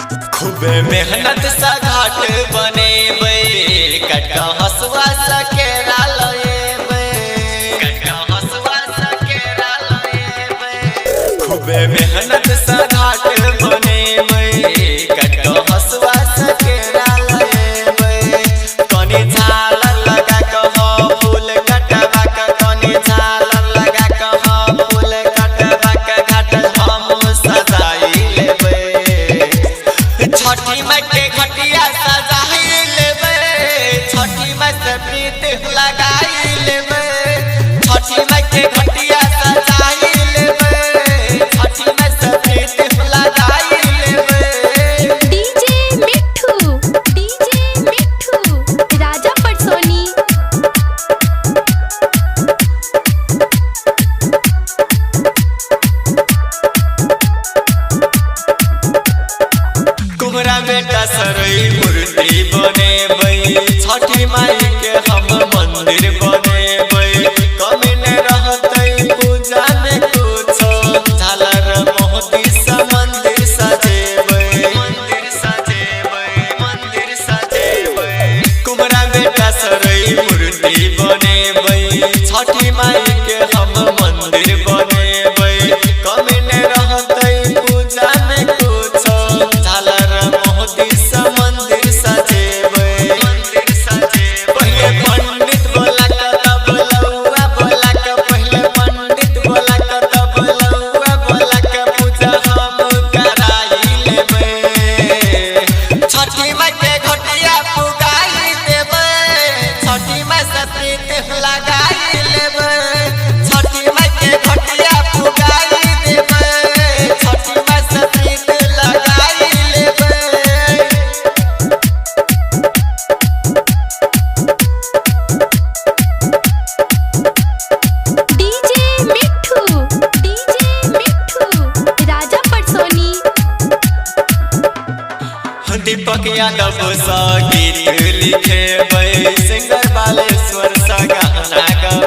मेहनत सा घाट बनेबे कटका हसुआ सा केरा लएबे कटका हसुआ सा केरा लएबे खूबे मेहनत सा घाट बनेबे कटका हसुआ सा केरा लएबे कनी झाल लगा कहो फूल कटवा के कनी झाल लगा कहो फूल कटवा के घाट हम सजाई लेबे छठी माई के घटिया सजाई लेबे छठी माई से प्रीत लगाई लेबे छठी माई के घटिया सजाई लेबे छठी माई से प्रीत लगाई लेबे। डीजे मिठू राजा पटसोनी। कुमरा बेटा सरई मूर्ति बनेबै छठी माई के हम मंदिर बनेबै कमी न रहतै पूजा में कुछ झालर मोती सा मंदिर सजेबै मंदिर सजेबै कुमरा बेटा सरई मूर्ति बनेबै छठी माई के हम मंदिर बनेबै कमी न रहतै पूजा में कुछ झालर मोती सा मंदिर सजेबै पहले पंडित बोला के तब लौआ बोला के पहले पंडित बोला के तब लौआ बोला के पूजा हम कराई लेबै छठी माई के घटिया पुगाई देबै छठी माई से प्रीत लगाई लेबै छठी माई के घटिया पुगाई देबै छठी माई से प्रीत लगाई लेबै। डीजे मिठू राजा पटसोनी। दीपक यादव सा गीत लिखेबै सिंगर बालेश्वर सा गाना गाबै।